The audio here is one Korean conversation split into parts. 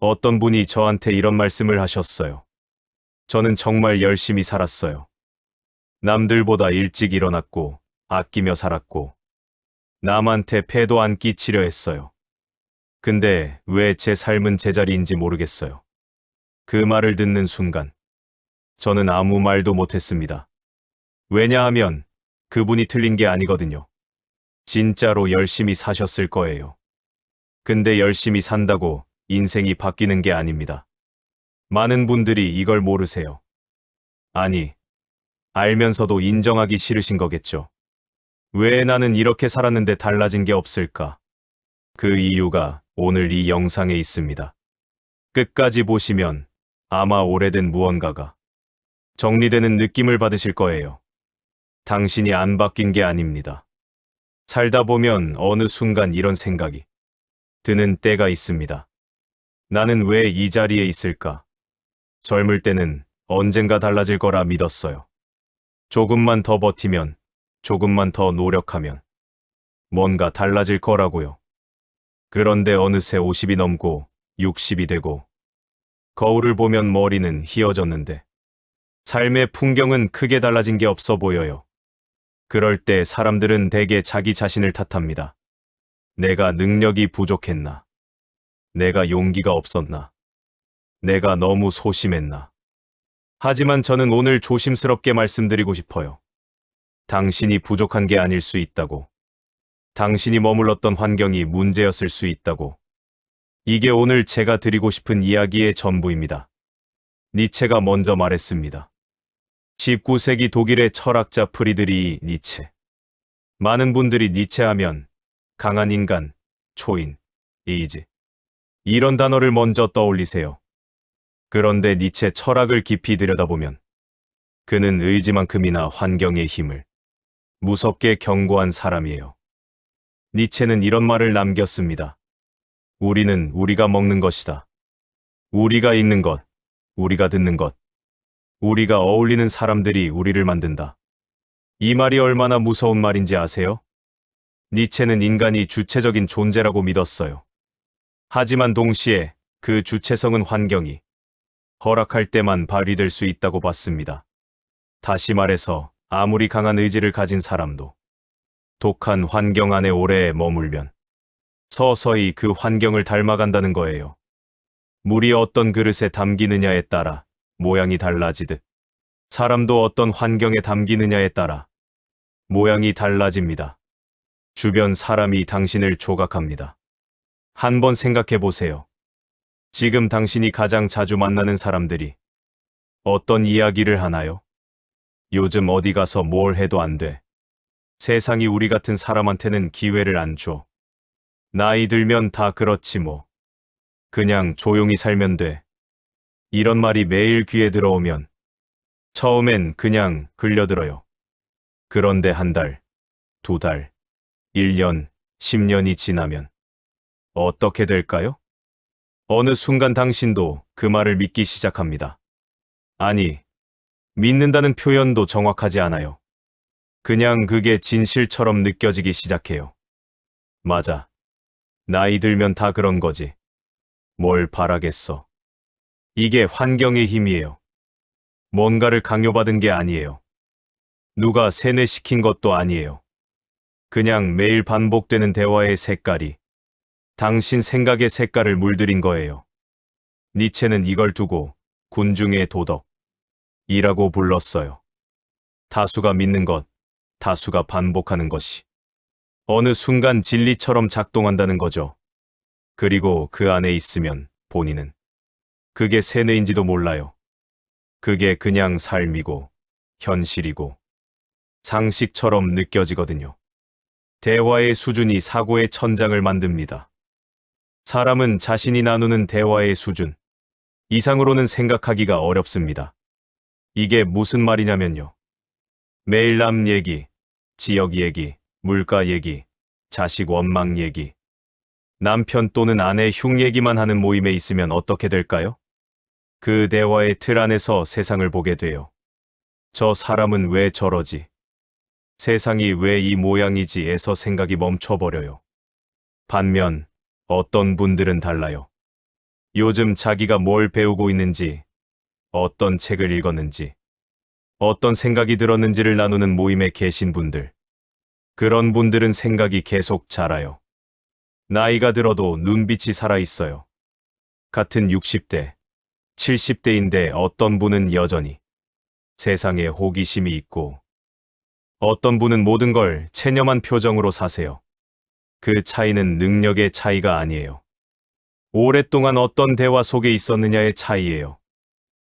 어떤 분이 저한테 이런 말씀을 하셨어요. 저는 정말 열심히 살았어요. 남들보다 일찍 일어났고, 아끼며 살았고, 남한테 폐도 안 끼치려 했어요. 근데 왜 제 삶은 제자리인지 모르겠어요. 그 말을 듣는 순간, 저는 아무 말도 못했습니다. 왜냐하면 그분이 틀린 게 아니거든요. 진짜로 열심히 사셨을 거예요. 근데 열심히 산다고 인생이 바뀌는 게 아닙니다. 많은 분들이 이걸 모르세요. 아니, 알면서도 인정하기 싫으신 거겠죠. 왜 나는 이렇게 살았는데 달라진 게 없을까? 그 이유가 오늘 이 영상에 있습니다. 끝까지 보시면 아마 오래된 무언가가 정리되는 느낌을 받으실 거예요. 당신이 안 바뀐 게 아닙니다. 살다 보면 어느 순간 이런 생각이 드는 때가 있습니다. 나는 왜 이 자리에 있을까? 젊을 때는 언젠가 달라질 거라 믿었어요. 조금만 더 버티면, 조금만 더 노력하면 뭔가 달라질 거라고요. 그런데 어느새 50이 넘고 60이 되고 거울을 보면 머리는 휘어졌는데 삶의 풍경은 크게 달라진 게 없어 보여요. 그럴 때 사람들은 대개 자기 자신을 탓합니다. 내가 능력이 부족했나? 내가 용기가 없었나? 내가 너무 소심했나? 하지만 저는 오늘 조심스럽게 말씀드리고 싶어요. 당신이 부족한 게 아닐 수 있다고. 당신이 머물렀던 환경이 문제였을 수 있다고. 이게 오늘 제가 드리고 싶은 이야기의 전부입니다. 니체가 먼저 말했습니다. 19세기 독일의 철학자 프리드리히 니체. 많은 분들이 니체 하면 강한 인간, 초인, 에이즈 이런 단어를 먼저 떠올리세요. 그런데 니체 철학을 깊이 들여다보면 그는 의지만큼이나 환경의 힘을 무섭게 경고한 사람이에요. 니체는 이런 말을 남겼습니다. 우리는 우리가 먹는 것이다. 우리가 읽는 것, 우리가 듣는 것, 우리가 어울리는 사람들이 우리를 만든다. 이 말이 얼마나 무서운 말인지 아세요? 니체는 인간이 주체적인 존재라고 믿었어요. 하지만 동시에 그 주체성은 환경이 허락할 때만 발휘될 수 있다고 봤습니다. 다시 말해서 아무리 강한 의지를 가진 사람도 독한 환경 안에 오래 머물면 서서히 그 환경을 닮아간다는 거예요. 물이 어떤 그릇에 담기느냐에 따라 모양이 달라지듯 사람도 어떤 환경에 담기느냐에 따라 모양이 달라집니다. 주변 사람이 당신을 조각합니다. 한번 생각해 보세요. 지금 당신이 가장 자주 만나는 사람들이 어떤 이야기를 하나요? 요즘 어디 가서 뭘 해도 안 돼. 세상이 우리 같은 사람한테는 기회를 안 줘. 나이 들면 다 그렇지 뭐. 그냥 조용히 살면 돼. 이런 말이 매일 귀에 들어오면 처음엔 그냥 끌려들어요. 그런데 한 달, 두 달, 1년, 10년이 지나면 어떻게 될까요? 어느 순간 당신도 그 말을 믿기 시작합니다. 아니, 믿는다는 표현도 정확하지 않아요. 그냥 그게 진실처럼 느껴지기 시작해요. 맞아. 나이 들면 다 그런 거지. 뭘 바라겠어. 이게 환경의 힘이에요. 뭔가를 강요받은 게 아니에요. 누가 세뇌시킨 것도 아니에요. 그냥 매일 반복되는 대화의 색깔이 당신 생각의 색깔을 물들인 거예요. 니체는 이걸 두고 군중의 도덕이라고 불렀어요. 다수가 믿는 것, 다수가 반복하는 것이 어느 순간 진리처럼 작동한다는 거죠. 그리고 그 안에 있으면 본인은 그게 세뇌인지도 몰라요. 그게 그냥 삶이고 현실이고 상식처럼 느껴지거든요. 대화의 수준이 사고의 천장을 만듭니다. 사람은 자신이 나누는 대화의 수준 이상으로는 생각하기가 어렵습니다. 이게 무슨 말이냐면요. 매일 남 얘기, 지역 얘기, 물가 얘기, 자식 원망 얘기, 남편 또는 아내 흉 얘기만 하는 모임에 있으면 어떻게 될까요? 그 대화의 틀 안에서 세상을 보게 돼요. 저 사람은 왜 저러지? 세상이 왜 이 모양이지에서 생각이 멈춰버려요. 반면 어떤 분들은 달라요. 요즘 자기가 뭘 배우고 있는지, 어떤 책을 읽었는지, 어떤 생각이 들었는지를 나누는 모임에 계신 분들. 그런 분들은 생각이 계속 자라요. 나이가 들어도 눈빛이 살아있어요. 같은 60대, 70대인데 어떤 분은 여전히 세상에 호기심이 있고, 어떤 분은 모든 걸 체념한 표정으로 사세요. 그 차이는 능력의 차이가 아니에요. 오랫동안 어떤 대화 속에 있었느냐의 차이예요.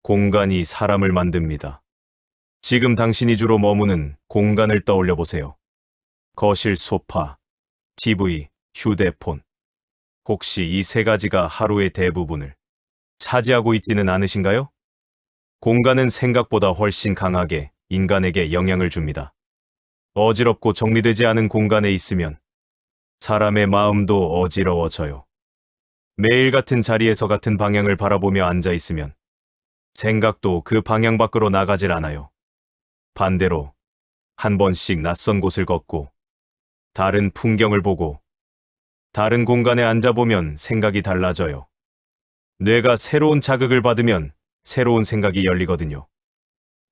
공간이 사람을 만듭니다. 지금 당신이 주로 머무는 공간을 떠올려 보세요. 거실, 소파, TV, 휴대폰. 혹시 이 세 가지가 하루의 대부분을 차지하고 있지는 않으신가요? 공간은 생각보다 훨씬 강하게 인간에게 영향을 줍니다. 어지럽고 정리되지 않은 공간에 있으면 사람의 마음도 어지러워져요. 매일 같은 자리에서 같은 방향을 바라보며 앉아 있으면 생각도 그 방향 밖으로 나가질 않아요. 반대로 한 번씩 낯선 곳을 걷고 다른 풍경을 보고 다른 공간에 앉아보면 생각이 달라져요. 뇌가 새로운 자극을 받으면 새로운 생각이 열리거든요.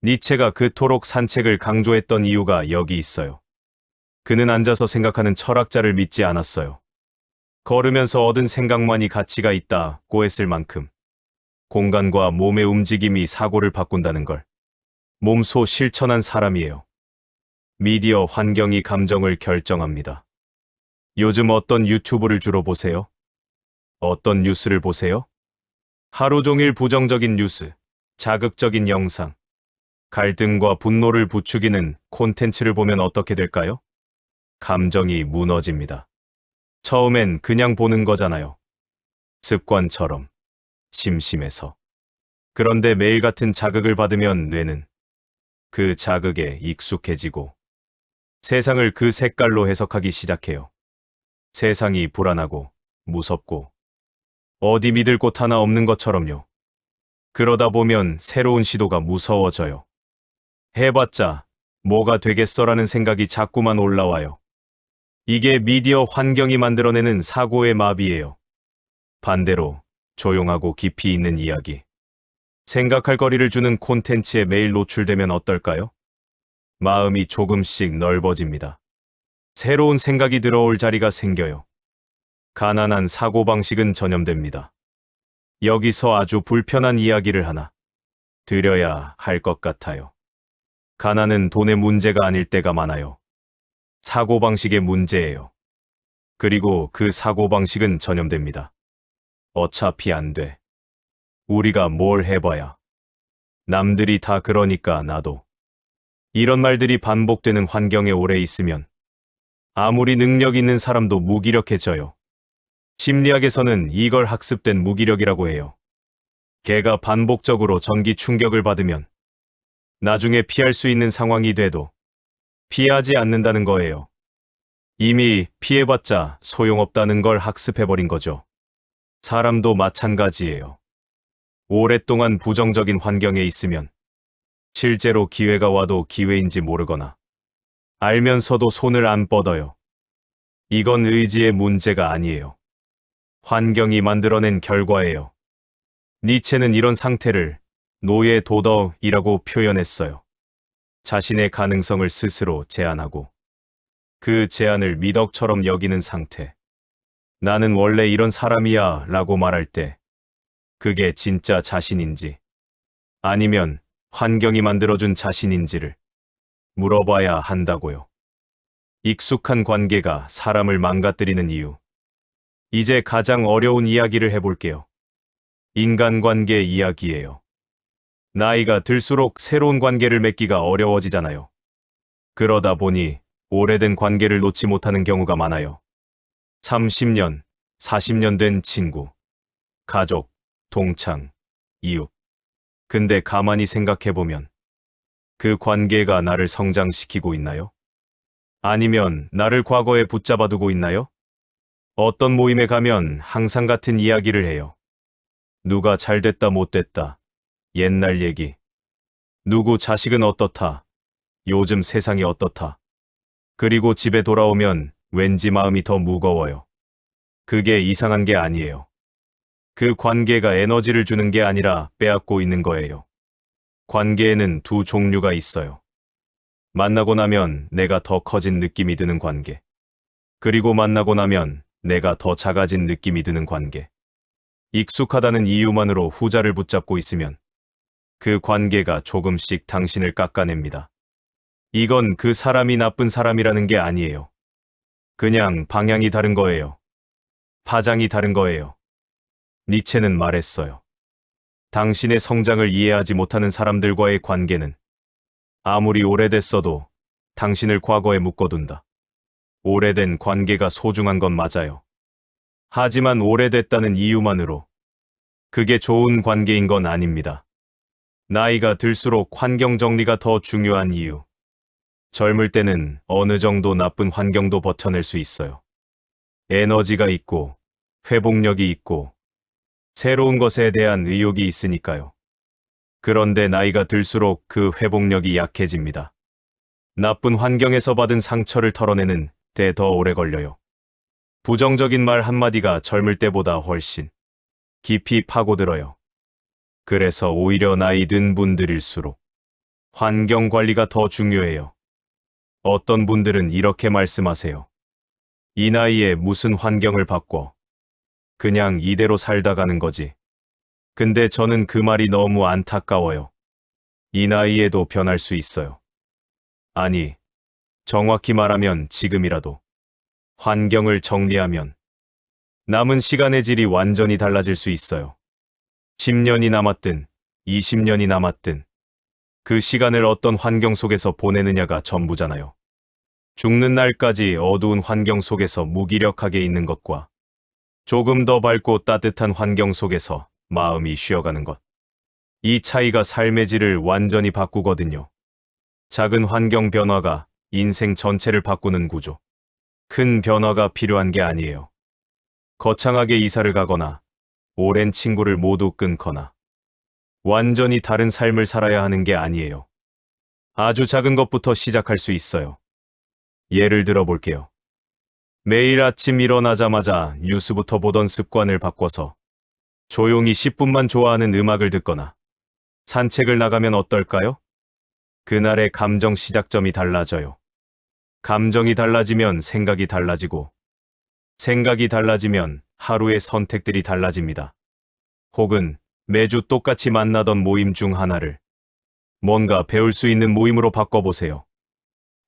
니체가 그토록 산책을 강조했던 이유가 여기 있어요. 그는 앉아서 생각하는 철학자를 믿지 않았어요. 걸으면서 얻은 생각만이 가치가 있다고 했을 만큼 공간과 몸의 움직임이 사고를 바꾼다는 걸 몸소 실천한 사람이에요. 미디어 환경이 감정을 결정합니다. 요즘 어떤 유튜브를 주로 보세요? 어떤 뉴스를 보세요? 하루 종일 부정적인 뉴스, 자극적인 영상, 갈등과 분노를 부추기는 콘텐츠를 보면 어떻게 될까요? 감정이 무너집니다. 처음엔 그냥 보는 거잖아요. 습관처럼, 심심해서. 그런데 매일 같은 자극을 받으면 뇌는 그 자극에 익숙해지고 세상을 그 색깔로 해석하기 시작해요. 세상이 불안하고 무섭고 어디 믿을 곳 하나 없는 것처럼요. 그러다 보면 새로운 시도가 무서워져요. 해봤자 뭐가 되겠어라는 생각이 자꾸만 올라와요. 이게 미디어 환경이 만들어내는 사고의 마비예요. 반대로 조용하고 깊이 있는 이야기, 생각할 거리를 주는 콘텐츠에 매일 노출되면 어떨까요? 마음이 조금씩 넓어집니다. 새로운 생각이 들어올 자리가 생겨요. 가난한 사고방식은 전염됩니다. 여기서 아주 불편한 이야기를 하나 드려야 할 것 같아요. 가난은 돈의 문제가 아닐 때가 많아요. 사고방식의 문제예요. 그리고 그 사고방식은 전염됩니다. 어차피 안 돼. 우리가 뭘 해봐야. 남들이 다 그러니까 나도. 이런 말들이 반복되는 환경에 오래 있으면 아무리 능력 있는 사람도 무기력해져요. 심리학에서는 이걸 학습된 무기력이라고 해요. 개가 반복적으로 전기 충격을 받으면 나중에 피할 수 있는 상황이 돼도 피하지 않는다는 거예요. 이미 피해봤자 소용없다는 걸 학습해버린 거죠. 사람도 마찬가지예요. 오랫동안 부정적인 환경에 있으면 실제로 기회가 와도 기회인지 모르거나 알면서도 손을 안 뻗어요. 이건 의지의 문제가 아니에요. 환경이 만들어낸 결과예요. 니체는 이런 상태를 노예 도덕이라고 표현했어요. 자신의 가능성을 스스로 제한하고 그 제한을 미덕처럼 여기는 상태. 나는 원래 이런 사람이야 라고 말할 때 그게 진짜 자신인지 아니면 환경이 만들어준 자신인지를 물어봐야 한다고요. 익숙한 관계가 사람을 망가뜨리는 이유. 이제 가장 어려운 이야기를 해볼게요. 인간관계 이야기예요. 나이가 들수록 새로운 관계를 맺기가 어려워지잖아요. 그러다 보니 오래된 관계를 놓지 못하는 경우가 많아요. 30년, 40년 된 친구, 가족, 동창, 이웃. 근데 가만히 생각해보면 그 관계가 나를 성장시키고 있나요? 아니면 나를 과거에 붙잡아두고 있나요? 어떤 모임에 가면 항상 같은 이야기를 해요. 누가 잘됐다 못됐다. 옛날 얘기. 누구 자식은 어떻다. 요즘 세상이 어떻다. 그리고 집에 돌아오면 왠지 마음이 더 무거워요. 그게 이상한 게 아니에요. 그 관계가 에너지를 주는 게 아니라 빼앗고 있는 거예요. 관계에는 두 종류가 있어요. 만나고 나면 내가 더 커진 느낌이 드는 관계. 그리고 만나고 나면 내가 더 작아진 느낌이 드는 관계. 익숙하다는 이유만으로 후자를 붙잡고 있으면 그 관계가 조금씩 당신을 깎아냅니다. 이건 그 사람이 나쁜 사람이라는 게 아니에요. 그냥 방향이 다른 거예요. 파장이 다른 거예요. 니체는 말했어요. 당신의 성장을 이해하지 못하는 사람들과의 관계는 아무리 오래됐어도 당신을 과거에 묶어둔다. 오래된 관계가 소중한 건 맞아요. 하지만 오래됐다는 이유만으로 그게 좋은 관계인 건 아닙니다. 나이가 들수록 환경 정리가 더 중요한 이유. 젊을 때는 어느 정도 나쁜 환경도 버텨낼 수 있어요. 에너지가 있고 회복력이 있고 새로운 것에 대한 의욕이 있으니까요. 그런데 나이가 들수록 그 회복력이 약해집니다. 나쁜 환경에서 받은 상처를 털어내는 데 더 오래 걸려요. 부정적인 말 한마디가 젊을 때보다 훨씬 깊이 파고들어요. 그래서 오히려 나이 든 분들일수록 환경 관리가 더 중요해요. 어떤 분들은 이렇게 말씀하세요. 이 나이에 무슨 환경을 바꿔. 그냥 이대로 살다 가는 거지. 근데 저는 그 말이 너무 안타까워요. 이 나이에도 변할 수 있어요. 아니, 정확히 말하면 지금이라도 환경을 정리하면 남은 시간의 질이 완전히 달라질 수 있어요. 10년이 남았든 20년이 남았든 그 시간을 어떤 환경 속에서 보내느냐가 전부잖아요. 죽는 날까지 어두운 환경 속에서 무기력하게 있는 것과 조금 더 밝고 따뜻한 환경 속에서 마음이 쉬어가는 것. 이 차이가 삶의 질을 완전히 바꾸거든요. 작은 환경 변화가 인생 전체를 바꾸는 구조. 큰 변화가 필요한 게 아니에요. 거창하게 이사를 가거나 오랜 친구를 모두 끊거나 완전히 다른 삶을 살아야 하는 게 아니에요. 아주 작은 것부터 시작할 수 있어요. 예를 들어 볼게요. 매일 아침 일어나자마자 뉴스부터 보던 습관을 바꿔서 조용히 10분만 좋아하는 음악을 듣거나 산책을 나가면 어떨까요? 그날의 감정 시작점이 달라져요. 감정이 달라지면 생각이 달라지고 생각이 달라지면 하루의 선택들이 달라집니다. 혹은 매주 똑같이 만나던 모임 중 하나를 뭔가 배울 수 있는 모임으로 바꿔보세요.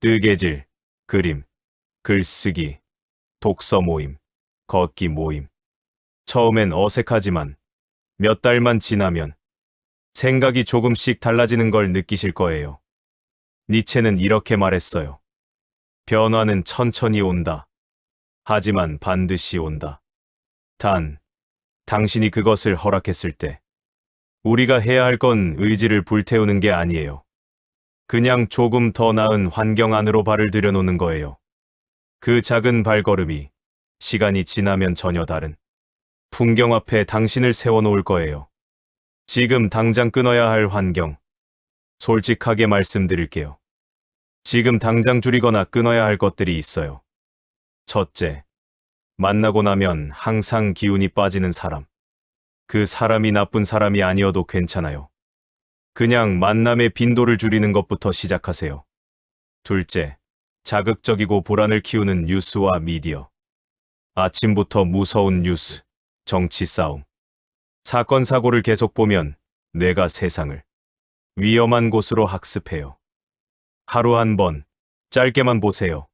뜨개질, 그림, 글쓰기, 독서 모임, 걷기 모임. 처음엔 어색하지만 몇 달만 지나면 생각이 조금씩 달라지는 걸 느끼실 거예요. 니체는 이렇게 말했어요. 변화는 천천히 온다. 하지만 반드시 온다. 당신이 그것을 허락했을 때 우리가 해야 할 건 의지를 불태우는 게 아니에요. 그냥 조금 더 나은 환경 안으로 발을 들여놓는 거예요. 그 작은 발걸음이 시간이 지나면 전혀 다른 풍경 앞에 당신을 세워놓을 거예요. 지금 당장 끊어야 할 환경. 솔직하게 말씀드릴게요. 지금 당장 줄이거나 끊어야 할 것들이 있어요. 첫째, 만나고 나면 항상 기운이 빠지는 사람. 그 사람이 나쁜 사람이 아니어도 괜찮아요. 그냥 만남의 빈도를 줄이는 것부터 시작하세요. 둘째, 자극적이고 불안을 키우는 뉴스와 미디어. 아침부터 무서운 뉴스, 정치 싸움, 사건 사고를 계속 보면 뇌가 세상을 위험한 곳으로 학습해요. 하루 한 번, 짧게만 보세요.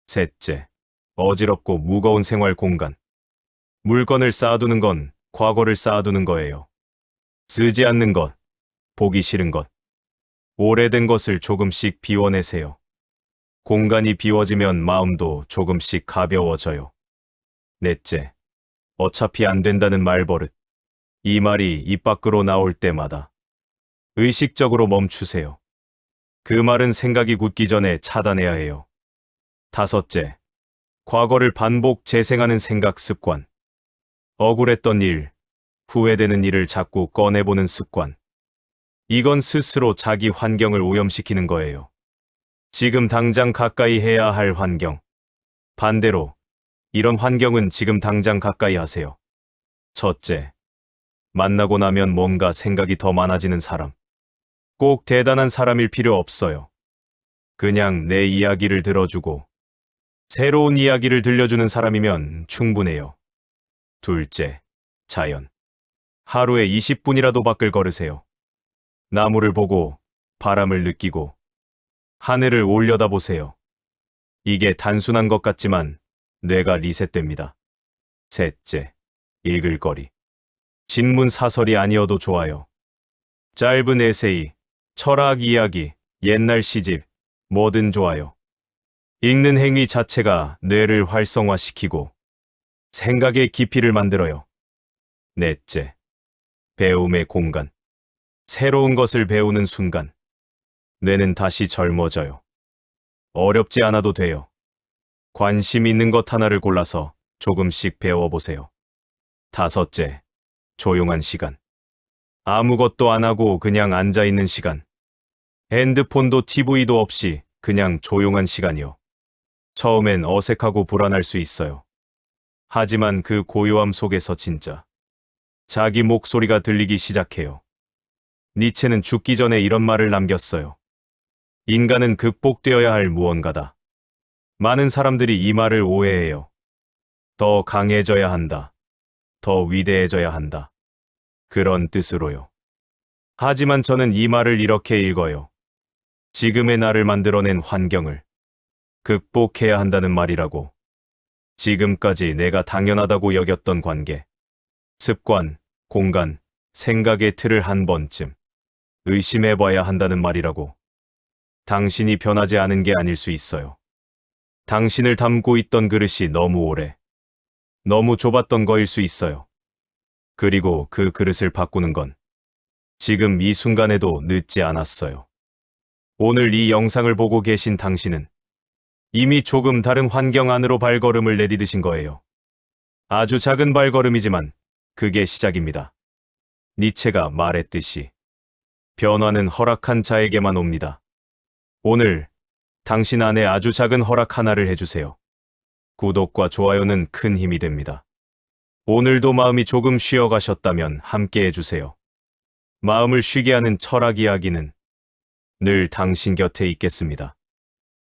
셋째, 어지럽고 무거운 생활 공간. 물건을 쌓아두는 건 과거를 쌓아두는 거예요. 쓰지 않는 것, 보기 싫은 것, 오래된 것을 조금씩 비워내세요. 공간이 비워지면 마음도 조금씩 가벼워져요. 넷째, 어차피 안 된다는 말버릇. 이 말이 입 밖으로 나올 때마다 의식적으로 멈추세요. 그 말은 생각이 굳기 전에 차단해야 해요. 다섯째, 과거를 반복 재생하는 생각 습관. 억울했던 일, 후회되는 일을 자꾸 꺼내보는 습관. 이건 스스로 자기 환경을 오염시키는 거예요. 지금 당장 가까이 해야 할 환경. 반대로, 이런 환경은 지금 당장 가까이 하세요. 첫째, 만나고 나면 뭔가 생각이 더 많아지는 사람. 꼭 대단한 사람일 필요 없어요. 그냥 내 이야기를 들어주고 새로운 이야기를 들려주는 사람이면 충분해요. 둘째, 자연. 하루에 20분이라도 밖을 걸으세요. 나무를 보고 바람을 느끼고 하늘을 올려다보세요. 이게 단순한 것 같지만 뇌가 리셋됩니다. 셋째, 읽을 거리. 신문 사설이 아니어도 좋아요. 짧은 에세이, 철학 이야기, 옛날 시집, 뭐든 좋아요. 읽는 행위 자체가 뇌를 활성화시키고 생각의 깊이를 만들어요. 넷째, 배움의 공간. 새로운 것을 배우는 순간 뇌는 다시 젊어져요. 어렵지 않아도 돼요. 관심 있는 것 하나를 골라서 조금씩 배워보세요. 다섯째, 조용한 시간. 아무것도 안 하고 그냥 앉아있는 시간. 핸드폰도 TV도 없이 그냥 조용한 시간이요. 처음엔 어색하고 불안할 수 있어요. 하지만 그 고요함 속에서 진짜 자기 목소리가 들리기 시작해요. 니체는 죽기 전에 이런 말을 남겼어요. 인간은 극복되어야 할 무언가다. 많은 사람들이 이 말을 오해해요. 더 강해져야 한다. 더 위대해져야 한다. 그런 뜻으로요. 하지만 저는 이 말을 이렇게 읽어요. 지금의 나를 만들어낸 환경을 극복해야 한다는 말이라고. 지금까지 내가 당연하다고 여겼던 관계, 습관, 공간, 생각의 틀을 한 번쯤 의심해봐야 한다는 말이라고. 당신이 변하지 않은 게 아닐 수 있어요. 당신을 담고 있던 그릇이 너무 오래, 너무 좁았던 거일 수 있어요. 그리고 그 그릇을 바꾸는 건 지금 이 순간에도 늦지 않았어요. 오늘 이 영상을 보고 계신 당신은 이미 조금 다른 환경 안으로 발걸음을 내디디신 거예요. 아주 작은 발걸음이지만 그게 시작입니다. 니체가 말했듯이 변화는 허락한 자에게만 옵니다. 오늘 당신 안에 아주 작은 허락 하나를 해주세요. 구독과 좋아요는 큰 힘이 됩니다. 오늘도 마음이 조금 쉬어가셨다면 함께 해주세요. 마음을 쉬게 하는 철학 이야기는 늘 당신 곁에 있겠습니다.